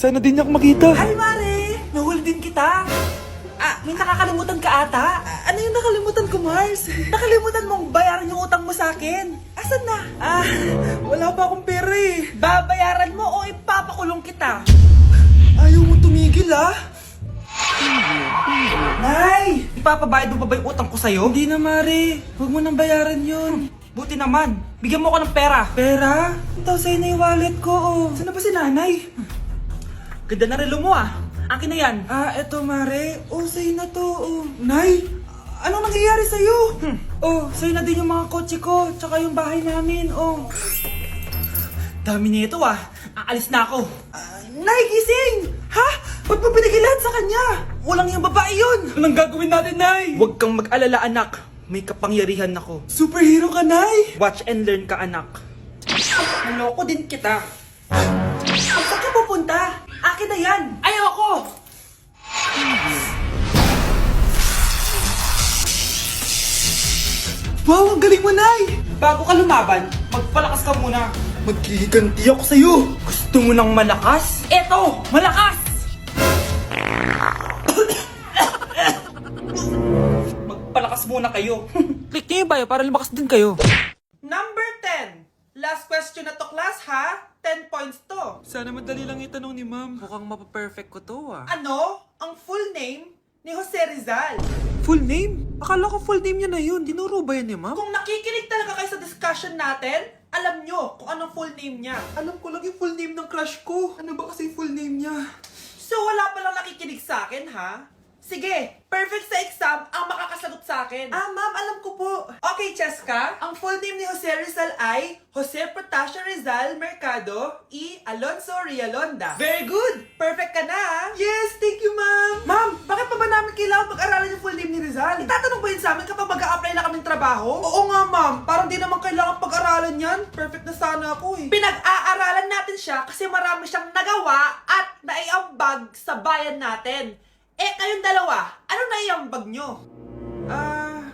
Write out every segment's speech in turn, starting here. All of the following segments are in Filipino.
Sana din niya ako makita. Hi, Mare! Nahuli din kita. May nakakalimutan ka ata. Ano yung nakalimutan ko, Mars? Nakalimutan mong bayaran yung utang mo sa akin. Asan na? Wala pa akong pera eh. Babayaran mo o ipapakulong kita? Ayaw mo tumigil ah. Nay! Ipapabayad mo pa ba yung utang ko sa'yo? Hindi na, Mare. Huwag mo nang bayaran yun. Buti naman. Bigyan mo ko ng pera. Pera? Ito sa'yo na yung wallet ko oh. Saan na ba si nanay? Ganda na relo mo Akin na yan. Eto, Mare. Sa'yo na to oh. Nay, anong nangyayari sa'yo? Sa'yo na din yung mga kotse ko, tsaka yung bahay namin oh. Dami nito Aalis na ako. Nay, gising! Ha? Ba't mo binigay lahat sa kanya? Walang yung babae yun. Anong gagawin natin, Nay? Huwag kang mag-alala, anak. May kapangyarihan ako. Superhero ka, Nay! Watch and learn ka, anak. Naloko din kita. Saan ka pupunta? Akin na yan. Ayoko! Wow, ang galing mo, Nay! Bago ka lumaban, magpalakas ka muna. Maghihiganti ako sa'yo! Gusto mo ng malakas? Eto! Malakas! Magpalakas muna kayo. Click niyo yung bio para lumakas din kayo. Number 10. Last question na to, class, ha? 10 points to. Sana madali lang itanong ni Ma'am. Mukhang mapaperfect ko to Ano ang full name ni Jose Rizal? Full name? Akala ko full name niya na yun. Dinuro ba yan ni Ma'am? Kung nakikinig talaga kayo sa discussion natin, alam nyo kung anong full name niya. Alam ko lang yung full name ng crush ko. Ano ba kasi yung full name niya? So wala palang nakikinig sa akin, ha? Sige, perfect sa exam ang makakasagot sa akin. Ma'am, alam ko po. Okay, Cheska, ang full name ni Jose Rizal ay Jose Protasio Rizal Mercado E. Alonso Rialonda. Very good! Perfect ka na, ha? Yes, thank you, Ma'am! Ma'am, bakit pa ba namin kailangan pag-aralan yung full name ni Rizal? Itatanong ba yun sa amin kapag mag-a-apply na kaming trabaho? Oo nga, Ma'am. Parang di naman kailangan pag-aralan yan. Perfect na sana ako eh. Pinag-aaralan natin siya kasi marami siyang nagawa at naiambag sa bayan natin. Kayong dalawa, ano naiambag nyo?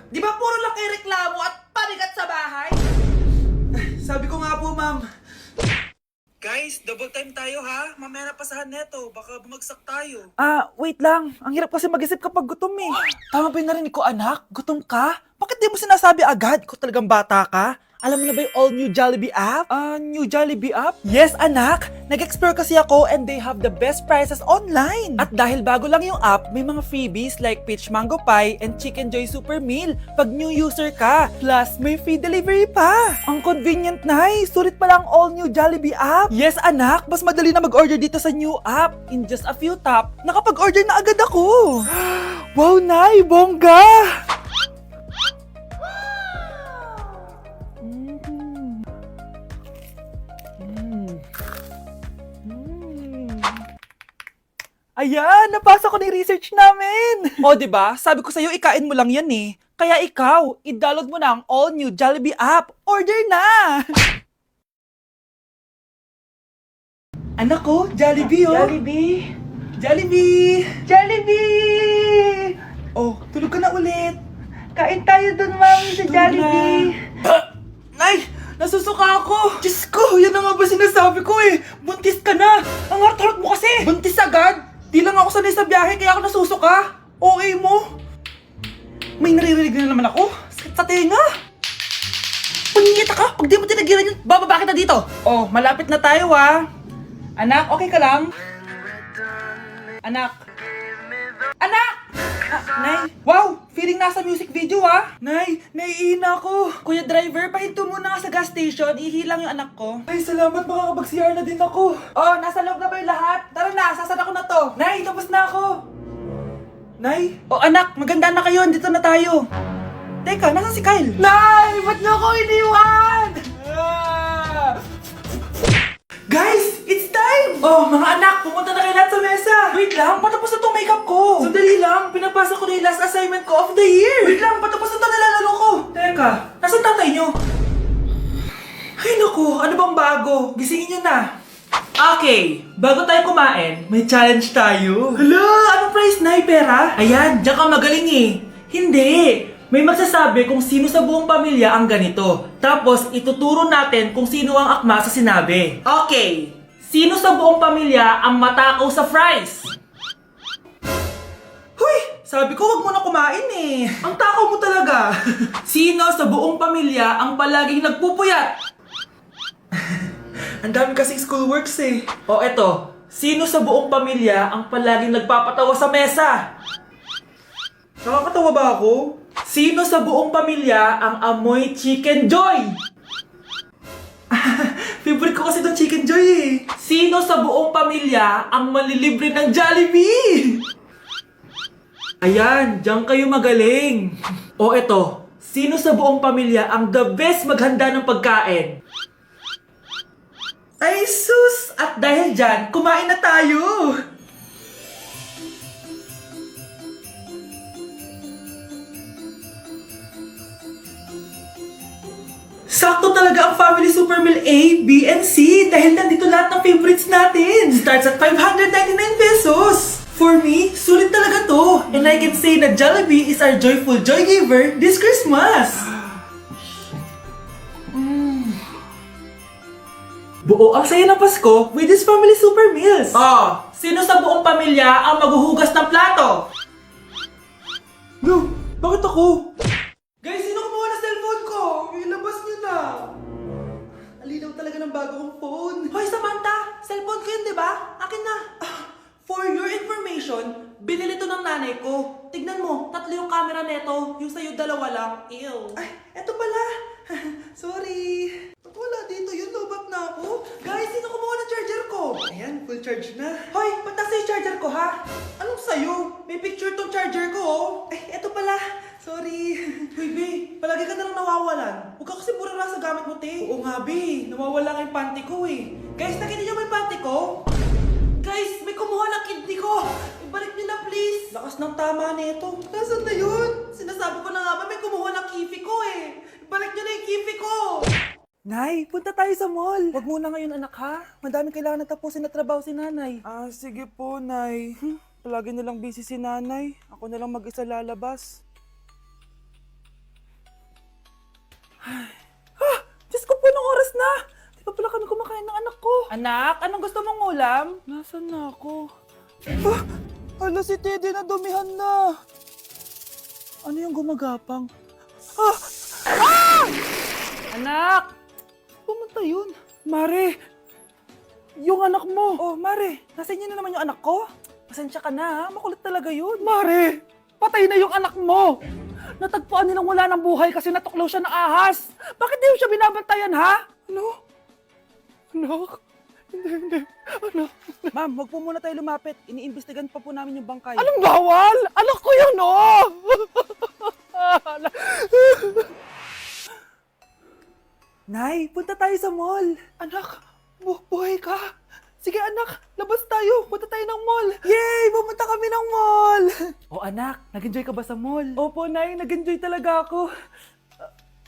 Di ba puro lang kayo reklamo at panigat sa bahay? Sabi ko nga po, Ma'am. Guys, double time tayo ha. Mamaya na pasahan neto, baka bumagsak tayo. Wait lang. Ang hirap kasi mag-isip kapag gutom eh. Tama ba yung narinig ko, anak? Gutom ka? Bakit di mo sinasabi agad? Ikaw talagang bata ka? Alam mo na ba yung all new Jollibee app? New Jollibee app? Yes, anak! Nag-explore kasi ako and they have the best prices online. At dahil bago lang yung app, may mga freebies like peach mango pie and chicken joy super meal pag new user ka. Plus, may free delivery pa. Ang convenient, Nay. Sulit pala ang all new Jollibee app. Yes, anak. Mas madali na mag-order dito sa new app. In just a few tap, nakapag-order na agad ako. Wow, Nay! Bongga! Ayan, napasa ko na yung research namin. O, diba? Sabi ko sa'yo, ikain mo lang yan eh. Kaya ikaw, i-download mo na ang all-new Jollibee app. Order na! Anak ko, Jollibee oh. Jollibee! Jollibee! Jollibee! Oh, tulog ka na ulit. Kain tayo dun, mami, sa Jollibee. Nay! Nasusuka ako! Diyos ko! Yan na nga ba sinasabi ko eh! Buntis ka na! Ang harot-harot mo kasi! Buntis agad? Di lang ako sanay sa biyahe kaya ako nasusuka! Okay mo? May naririnig na naman ako! Sakit sa tenga! Punyeta ka! Pag di mo tinagilan yun, bababa kita dito! Oh, malapit na tayo Anak, okay ka lang? Anak! Anak! Nay! Wow! Feeling nasa music video Nay! Naiina ako! Kuya driver, pahinto muna nga sa gas station. Ihilang yung anak ko. Ay, salamat. Makakapag-CR na din ako. Oh, nasa loob na ba yung lahat? Tara na, sasana ko na to. Nay, tapos na ako. Nay? Oh, anak, maganda na kayo. Dito na tayo. Teka, nasan si Kyle? Nay! Ba't niyo ako iniwan? Guys! It's time! Oh, mga anak, pumunta na kayo lahat sa mesa. Wait lang, patapos na itong makeup ko. Sandali lang, pinapasa ko na yung last assignment ko of the year. Wait lang, patapos na ito nilalaro ko. Teka, nasan tatay nyo? Ay naku, ano bang bago? Gisingin nyo na. Okay, bago tayo kumain, may challenge tayo. Hala, anong prize na? Pera? Ayan, diyan ka magaling eh. Hindi. May magsasabi kung sino sa buong pamilya ang ganito. Tapos, ituturo natin kung sino ang akma sa sinabi. Okay, Sino sa buong pamilya ang matakaw sa fries? Huy! Sabi ko wag mo na kumain eh. Ang takaw mo talaga. Sino sa buong pamilya ang palaging nagpupuyat? Ang dami kasing schoolworks eh. O eto, sino sa buong pamilya ang palaging nagpapatawa sa mesa? Nakakatawa ba ako? Sino sa buong pamilya ang amoy chicken joy? Favorite ko kasi itong chicken joy eh. Sino sa buong pamilya ang malilibre ng Jollibee? Ayan, diyan kayo magaling. O eto, sino sa buong pamilya ang the best maghanda ng pagkain? Ay sus! At dahil dyan, kumain na tayo! Sakto talaga ang Family Super Meal A, B, and C dahil nandito lahat ng favorites natin. Starts at 599 pesos. For me, sulit talaga to. And I can say na Jollibee is our joyful joy giver this Christmas. Buo ang saya ng Pasko with this Family Super Meals. Oh, sino sa buong pamilya ang maghuhugas ng plato? No, bakit ako? Guys, sino kumuha ng cellphone ko? Ilabas niyo na. Alinaw talaga ng bago kong phone. Hoy, Samantha! Cellphone ko yun, di ba? Akin na. For your information, binili to ng nanay ko. Tignan mo, 3 yung camera neto. Yung sa'yo 2 lang. Ew. Ay, eto pala. Sorry. Ba't wala dito yun? Lobat na ako. Guys, sino kumuha ng charger ko? Ayan, full charge na. Hoy, ba't nasa yung charger ko, ha? Anong sa'yo? May picture tong charger ko, oh. Ay, eto pala. Sorry. Hoy, Be, palagi ka na lang nawawalan. Huwag ka kasi burara sa gamit mo, te. Oo nga, Be. Nawawala nga yung panty ko, eh. Guys, nakita niyo ba yung panty ko? Guys, may kumuha ng kidney ko. Ibalik niyo na, please. Lakas ng tama nito. Nasaan na yun? Sinasabi ko na nga ba, may kumuha ng kifi ko, eh. Ibalik niyo na yung kifi ko. Nay, punta tayo sa mall. Wag muna ngayon, anak, ha? Madami kailangan na tapusin na trabaho si nanay. Ah, sige po, Nay. Palagi na lang busy si Nanay. Ako na lang mag-isa lalabas. Diyos ko po, nung oras na. Di pa pala kami kumakain ng anak ko. Anak, anong gusto mong ulam? Nasaan na ako? Hala, si Teddy na dumihan na. Ano yung gumagapang? Anak! Pumunta yun. Mare, yung anak mo. Oh, Mare, nasa inyo na naman yung anak ko? Pasensya ka na, ha? Makulit talaga yun. Mare, patay na yung anak mo. Natagpuan nilang wala ng buhay kasi natuklaw siya ng ahas. Bakit di mo siya binabantayan, ha? Ano? Anak? Hindi. Anak. Ma'am, wag po muna tayo lumapit. Iniimbestigan pa po namin yung bangkay. Anong bawal? Anak ko yun, oh! Nay, punta tayo sa mall. Anak, buhay ka? Sige anak, labas tayo. Punta tayo ng mall. Yay! Pumunta kami ng mall! Oh anak, nag-enjoy ka ba sa mall? Opo, Nay. Nag-enjoy talaga ako.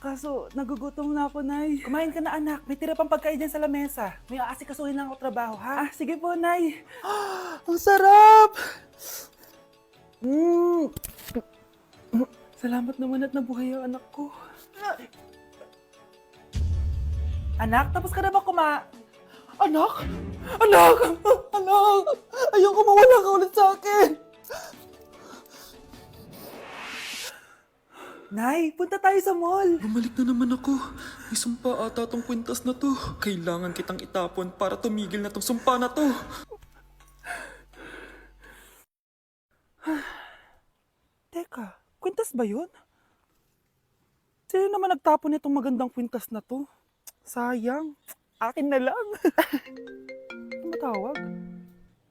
Kaso, nagugutom na ako, Nay. Kumain ka na, anak. May tira pang pagkain dyan sa lamesa. May aasikasuhin lang ako trabaho, ha? Sige po, Nay. Ang sarap! Salamat naman at nabuhay ang anak ko. Anak, tapos ka na ba Anak! Anak! Anak! Ayoko mawala ka ulit sa akin! Nay, punta tayo sa mall. Bumalik na naman ako. May sumpa ata tong kwintas na to. Kailangan kitang itapon para tumigil na tong sumpa na to. Teka, kwintas ba yun? Sino naman nagtapon itong magandang kwintas na to? Sayang. Akin na lang. Matawag?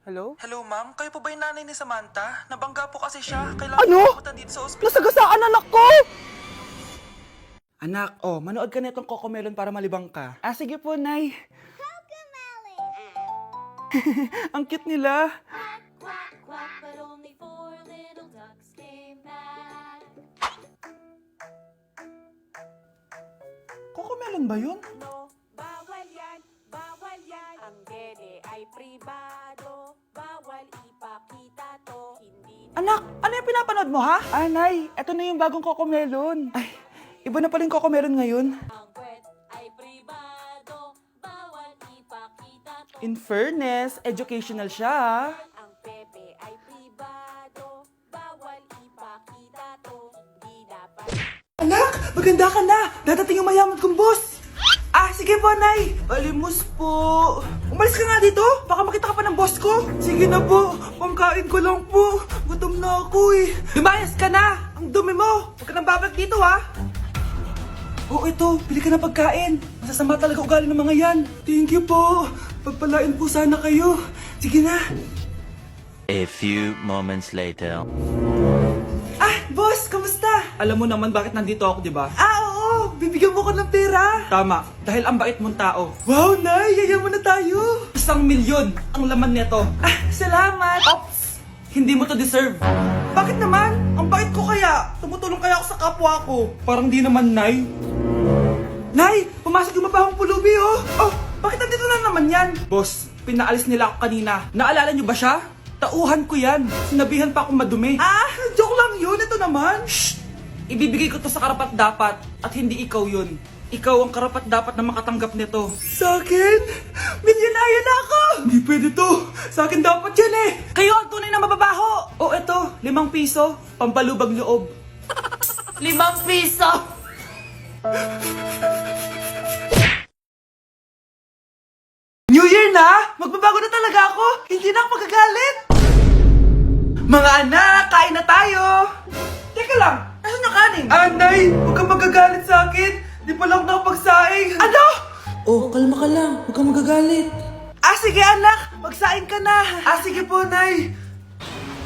Hello? Hello, ma'am. Kayo po ba yung nanay ni Samantha? Nabangga po kasi siya. Kailangan Ano? pumunta dito sa ospital. Nasagasaan anak ko! Anak, manood ka na itong Cocomelon para malibang ka. Sige po, Nay. Ang cute nila. Quack, quack, but only 4 little ducks came back. Cocomelon ba yun? No, bawal yan, bawal yan. Ang dede ay pribado, bawal ipakita to. Hindi Anak, ano yung pinapanood mo, ha? Nay, eto na yung bagong Cocomelon. Ay, iba na pala yung Cocomelon ngayon. ang kwet ay pribado, bawal ipakita to. In fairness, educational siya ha. Ang bebe ay pribado, bawal ipakita to, di dapat. Anak, maganda ka na. Dadating yung mayaman kong boss. Ah, sige po, Nay. Balimos po. Umalis ka nga dito. Baka makita ka pa ng boss ko. Sige na po. Pangkain ko lang po. Gutom na ako eh. Lumayas ka na. Ang dumi mo. Huwag ka nang babalik dito ha. Oo, ito. Bili ka ng pagkain. Masasama talaga ugali ng mga yan. Thank you po. Pagpalain po sana kayo. Sige na. A few moments later. Ah, boss, kamusta? Alam mo naman bakit nandito ako, di ba? Ah, oo. Bibigyan mo ko ng pera. Tama, dahil ang bait mong tao. Wow, Nay, yayaman na tayo. 1 milyon ang laman nito. Ah, salamat. Ops, hindi mo to deserve. Bakit naman? Ang bait ko kaya. Tumutulong kaya ako sa kapwa ko. Parang di naman, Nay. Nay, pumasok yung mabahong pulubi, oh. Oh, bakit nandito na naman yan? Boss, pinaalis nila ako kanina. Naalala niyo ba siya? Tauhan ko yan. Sinabihan pa akong madumi. Ah, joke lang yun. Ito naman. Shh! Ibibigay ko to sa karapat dapat at hindi ikaw yun. Ikaw ang karapat dapat na makatanggap nito. Sa akin? Milyonaryo na ako! Hindi pwede to. Sa akin dapat yan eh. Kayo ang tunay na mababaho. O eto, 5 piso. Pampalubag loob. 5 piso! New Year na! Magbabago na talaga ako! Hindi na ako magagalit! Mga anak, kain na tayo! Teka lang, nasan yung kanin? Anay, huwag kang magagalit sa akin! Di pa lang nakapagsaing! Ano? Oh, kalma ka lang. Huwag kang magagalit. Ah, sige anak! Magsaing ka na! Ah, sige po, Nay!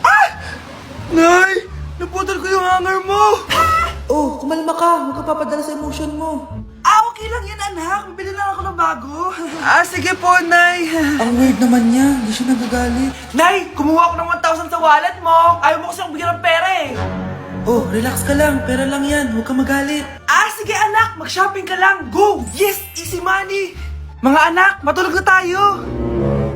Ah! Nay! Naputol ko yung hanger mo! Oh, kumalma ka. Huwag ka papadala sa emotion mo. Ah, okay lang yan, anak. Bibili lang ako ng bago. Ah, sige po, Nay. Ang weird naman niya. Hindi siya nagagalit. Nay, kumuha ako ng 1,000 sa wallet mo. Ayaw mo kasi akong bigyan ng pera eh. Oh, relax ka lang. Pera lang yan. Huwag ka magalit. Ah, sige anak. Mag-shopping ka lang. Go! Yes! Easy money! Mga anak, matulog na tayo.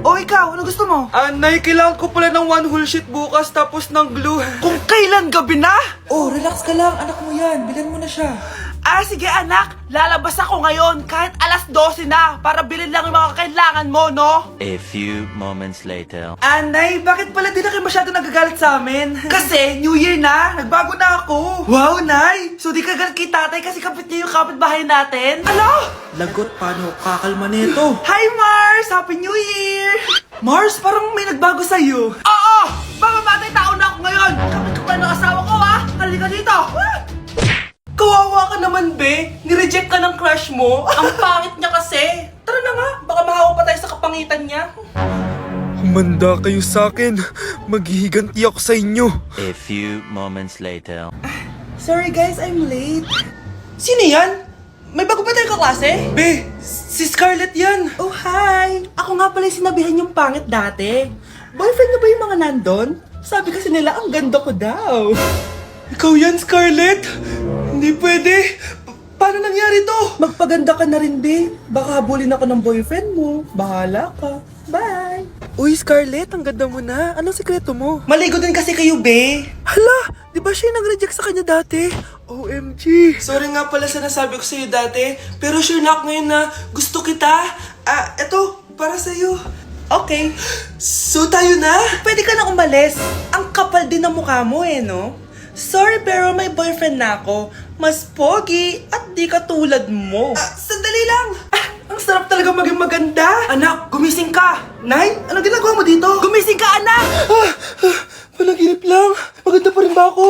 O ikaw, ano gusto mo? Nay, kailangan ko pala ng 1 whole sheet bukas tapos ng glue. Kung kailan gabi na? Oh, relax ka lang. Anak mo yan. Bilan mo na siya. Ah, sige anak. Lalabas ako ngayon kahit alas 12 na para bilhin lang yung mga kailangan mo, no? A few moments later. Nay, bakit pala di na kayo masyado nagagalit sa amin? Kasi, New Year na, nagbago na ako. Wow, Nay! So di ka galit kay tatay kasi kapit niya yung kapitbahay natin? Ano? Lagot, paano kakalma nito? Hi, Mars! Happy New Year! Mars, parang may nagbago sa'yo. Oo! Mamamatay tao na ako ngayon! Kapit ko pa ng asawa ko, ha? Halika dito! Kawawa ka naman, be. Nireject ka ng crush mo. Ang pangit niya kasi. Tara na nga, baka mahawa pa tayo sa kapangitan niya. Humanda kayo sa akin. Maghihiganti ako sa inyo. A few moments later. Sorry guys, I'm late. Sino yan? May bago ba tayo kaklase? Be, si Scarlett yan. Oh, hi. Ako nga pala yung sinabihan yung pangit dati. Boyfriend na ba yung mga nandun? Sabi kasi nila, ang ganda ko daw. Ikaw yan, Scarlett? Hindi pwede. Paano nangyari to? Magpaganda ka na rin, be. Baka habulin ako ng boyfriend mo. Bahala ka. Bye. Uy, Scarlett, ang ganda mo na. Anong sikreto mo? Maligo din kasi kayo, be. Hala, di ba siya nag-reject sa kanya dati? OMG. Sorry nga pala sa nasabi ko sa'yo dati. Pero sure na ako ngayon na gusto kita. Ah, eto, para sa'yo. Okay. So tayo na? Pwede ka na umalis. Ang kapal din ng mukha mo eh, no? Sorry pero may boyfriend na ako. Mas pogi at di katulad mo. Sandali lang. Ang sarap talaga maging maganda. Anak, gumising ka. Nay, ano ginagawa mo dito? Gumising ka, anak! Panaginip lang. Maganda pa rin ba ako?